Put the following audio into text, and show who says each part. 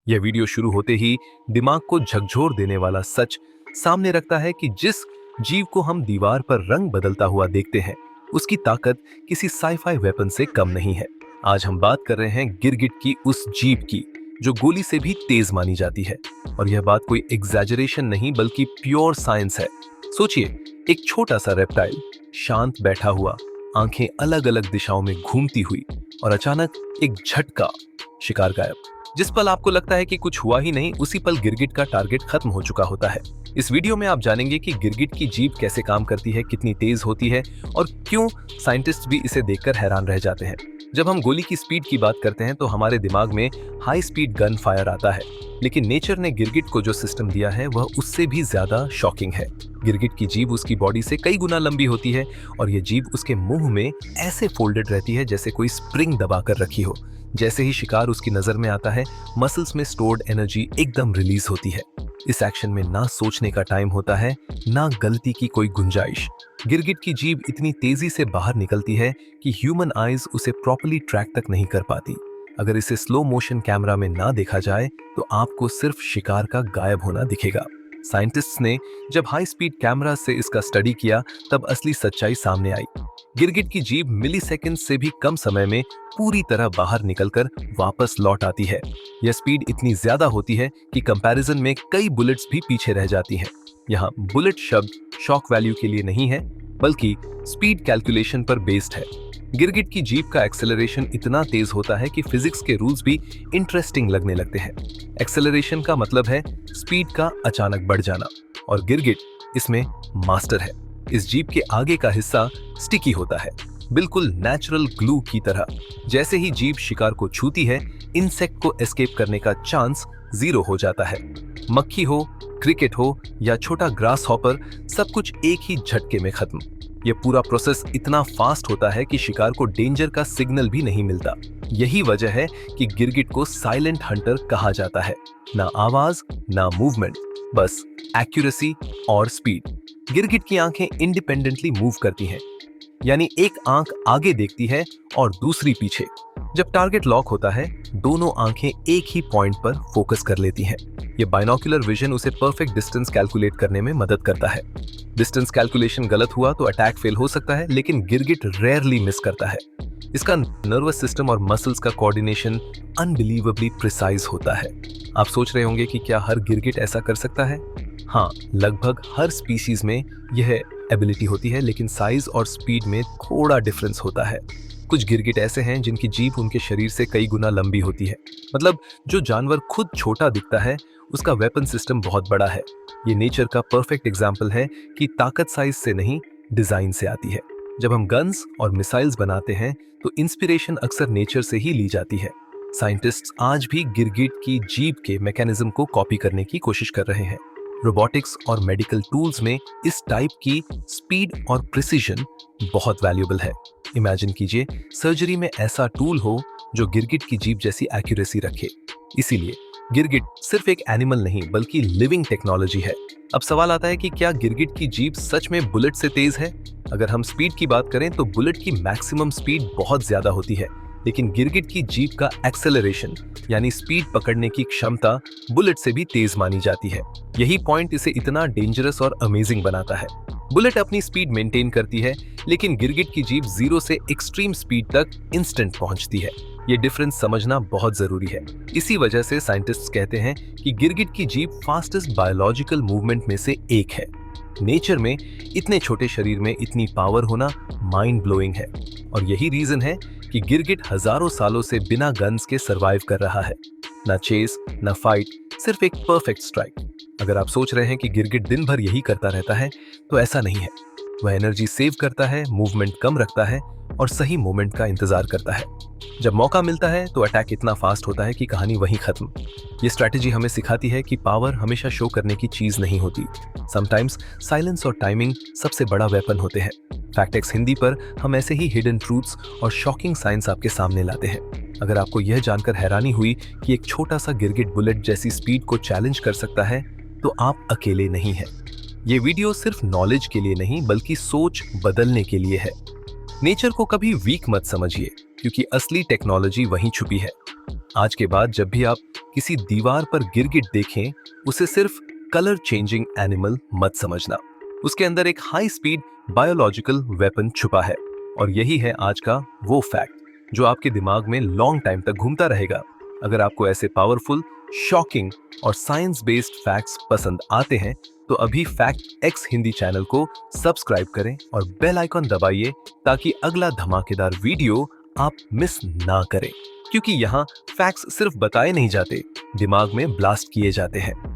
Speaker 1: यह वीडियो शुरू होते ही दिमाग को झकझोर देने वाला सच सामने रखता है कि जिस जीव को हम दीवार पर रंग बदलता हुआ देखते हैं, उसकी ताकत किसी साईफाई वेपन से कम नहीं है। आज हम बात कर रहे हैं गिरगिट की, उस जीव की जो गोली से भी तेज मानी जाती है। और यह बात कोई एग्जैजरेशन नहीं बल्कि प्योर साइंस है। सोचिए, एक छोटा सा रेप्टाइल शांत बैठा हुआ, आंखें अलग अलग दिशाओं में घूमती हुई, और अचानक एक झटका, शिकार गायब। जिस पल आपको लगता है कि कुछ हुआ ही नहीं, उसी पल गिरगिट का टारगेट खत्म हो चुका होता है। इस वीडियो में आप जानेंगे कि गिरगिट की जीभ कैसे काम करती है, कितनी तेज होती है और क्यों साइंटिस्ट भी इसे देखकर हैरान रह जाते हैं। जब हम गोली की स्पीड की बात करते हैं तो हमारे दिमाग में हाई स्पीड गन फायर आता है, लेकिन नेचर ने गिरगिट को जो सिस्टम दिया है वह उससे भी ज्यादा शॉकिंग है। गिरगिट की जीभ उसकी बॉडी से कई गुना लंबी होती है और यह जीभ उसके मुंह में ऐसे फोल्डेड रहती है जैसे कोई स्प्रिंग दबाकर रखी हो। जैसे ही शिकार उसकी नजर में आता है, मसल्स में स्टोर्ड एनर्जी एकदम रिलीज होती है। इस एक्शन में ना सोचने का टाइम होता है, ना गलती की कोई गुंजाइश। गिरगिट की जीभ इतनी तेजी से बाहर निकलती है कि ह्यूमन आईज उसे प्रॉपर्ली ट्रैक तक नहीं कर पाती। अगर इसे स्लो मोशन कैमरा में ना देखा जाए तो आपको सिर्फ शिकार का गायब होना दिखेगा। साइंटिस्ट्स ने जब हाई स्पीड कैमरा से इसका स्टडी किया तब असली सच्चाई सामने आई। गिरगिट की जीभ मिलीसेकंड से भी कम समय में पूरी तरह बाहर निकलकर वापस लौट आती है। यह स्पीड इतनी ज्यादा होती है कि कंपैरिजन में कई बुलेट्स भी पीछे रह जाती हैं। यहाँ बुलेट शब्द शॉक वैल्यू के लिए नहीं है, बल्कि स्पीड कैलकुलेशन पर बेस्ड है। गिरगिट की जीभ का एक्सेलरेशन इतना तेज होता है कि फिजिक्स के रूल्स भी इंटरेस्टिंग लगने लगते हैं। एक्सेलरेशन का मतलब है स्पीड का अचानक बढ़ जाना, और गिरगिट इसमें मास्टर है। इस जीभ के आगे का हिस्सा स्टिकी होता है, बिल्कुल नेचुरल ग्लू की तरह। जैसे ही जीभ शिकार को छूती है, इंसेक्ट को एस्केप करने का चांस जीरो हो जाता है। मक्खी हो, क्रिकेट हो या छोटा ग्रास हॉपर, सब कुछ एक ही झटके में खत्म। यह पूरा प्रोसेस इतना फास्ट होता है कि शिकार को डेंजर का सिग्नल भी नहीं मिलता। यही वजह है कि गिरगिट को साइलेंट हंटर कहा जाता है। ना आवाज, ना मूवमेंट, बस एक्यूरेसी और स्पीड। गिरगिट की आंखें इंडिपेंडेंटली मूव करती हैं, यानी एक आंख आगे देखती है और दूसरी पीछे। जब टारगेट लॉक होता है, दोनों आंखें एक ही पॉइंट पर फोकस कर लेती हैं। ये बाइनोक्यूलर विजन उसे परफेक्ट डिस्टेंस कैलकुलेट करने में मदद करता है। डिस्टेंस कैलकुलेशन गलत हुआ तो अटैक फेल हो सकता है, लेकिन गिरगिट रेयरली मिस करता है। इसका नर्वस सिस्टम और मसल्स का कोऑर्डिनेशन अनबिलीवेबली प्रिसाइज होता है। आप सोच रहे होंगे कि क्या हर गिरगिट ऐसा कर सकता है? हाँ, लगभग हर स्पीशीज में यह एबिलिटी होती है, लेकिन साइज और स्पीड में थोड़ा डिफरेंस होता है। कुछ गिरगिट ऐसे हैं जिनकी जीभ उनके शरीर से कई गुना लंबी होती है। मतलब जो जानवर खुद छोटा दिखता है, उसका वेपन सिस्टम बहुत बड़ा है। ये नेचर का परफेक्ट एग्जाम्पल है कि ताकत साइज से नहीं, डिजाइन से आती है। जब हम गन्स और मिसाइल्स बनाते हैं तो इंस्पिरेशन अक्सर नेचर से ही ली जाती है। साइंटिस्ट्स आज भी गिरगिट की जीभ के मैकेनिज्म को कॉपी करने की कोशिश कर रहे हैं। रोबोटिक्स और मेडिकल टूल्स में इस टाइप की स्पीड और प्रिसीजन बहुत वैल्यूएबल है। इमेजिन कीजिए, सर्जरी में ऐसा टूल हो जो गिरगिट की जीभ जैसी एक्यूरेसी रखे। इसीलिए गिरगिट सिर्फ एक एनिमल नहीं बल्कि लिविंग टेक्नोलॉजी है। अब सवाल आता है कि क्या गिरगिट की जीभ सच में बुलेट से तेज है? अगर हम स्पीड की बात करें तो बुलेट की मैक्सिमम स्पीड बहुत ज्यादा होती है, लेकिन गिरगिट की जीभ का एक्सेलरेशन यानी स्पीड पकड़ने की क्षमता बुलेट से भी तेज मानी जाती है। यही पॉइंट इसे इतना डेंजरस और अमेजिंग बनाता है। बुलेट अपनी स्पीड मेंटेन करती है, लेकिन गिरगिट की जीभ 0 से एक्सट्रीम स्पीड तक इंस्टेंट पहुंचती है। ये डिफरेंस समझना बहुत जरूरी है। इसी वजह से साइंटिस्ट्स कहते हैं कि गिरगिट की जीभ फास्टेस्ट बायोलॉजिकल मूवमेंट में से एक है। नेचर में इतने छोटे शरीर में इतनी पावर होना माइंड ब्लोइंग है, और यही रीजन है कि गिरगिट हजारों सालों से बिना गन्स के सरवाइव कर रहा है। ना चेस, ना फाइट, सिर्फ एक परफेक्ट स्ट्राइक। अगर आप सोच रहे हैं कि गिरगिट दिन भर यही करता रहता है, तो ऐसा नहीं है। वह एनर्जी सेव करता है, मूवमेंट कम रखता है और सही मोमेंट का इंतजार करता है। जब मौका मिलता है तो अटैक इतना फास्ट होता है कि कहानी वहीं खत्म। ये स्ट्रैटेजी हमें सिखाती है कि पावर हमेशा शो करने की चीज नहीं होती। समटाइम्स साइलेंस और टाइमिंग सबसे बड़ा वेपन होते हैं। फैक्टेक्स हिंदी पर हम ऐसे ही हिडन ट्रूथ्स और शॉकिंग साइंस आपके सामने लाते हैं। अगर आपको यह जानकर हैरानी हुई कि एक छोटा सा गिरगिट बुलेट जैसी स्पीड को चैलेंज कर सकता है, तो आप अकेले नहीं हैं। ये वीडियो सिर्फ नॉलेज के लिए नहीं बल्कि सोच बदलने के लिए है। नेचर को कभी वीक मत समझिए, क्योंकि असली टेक्नोलॉजी वहीं छुपी है। आज के बाद जब भी आप किसी दीवार पर गिरगिट देखें, उसे सिर्फ कलर चेंजिंग एनिमल मत समझना। उसके अंदर एक हाई स्पीड बायोलॉजिकल वेपन छुपा है। और यही है आज का वो फैक्ट जो आपके दिमाग में लॉन्ग टाइम तक घूमता रहेगा। अगर आपको ऐसे पावरफुल, शॉकिंग और साइंस बेस्ड फैक्ट्स पसंद आते हैं तो अभी फैक्ट एक्स हिंदी चैनल को सब्सक्राइब करें और बेल आइकॉन दबाइए ताकि अगला धमाकेदार वीडियो आप मिस ना करें। क्योंकि यहाँ फैक्ट्स सिर्फ बताए नहीं जाते, दिमाग में ब्लास्ट किए जाते हैं।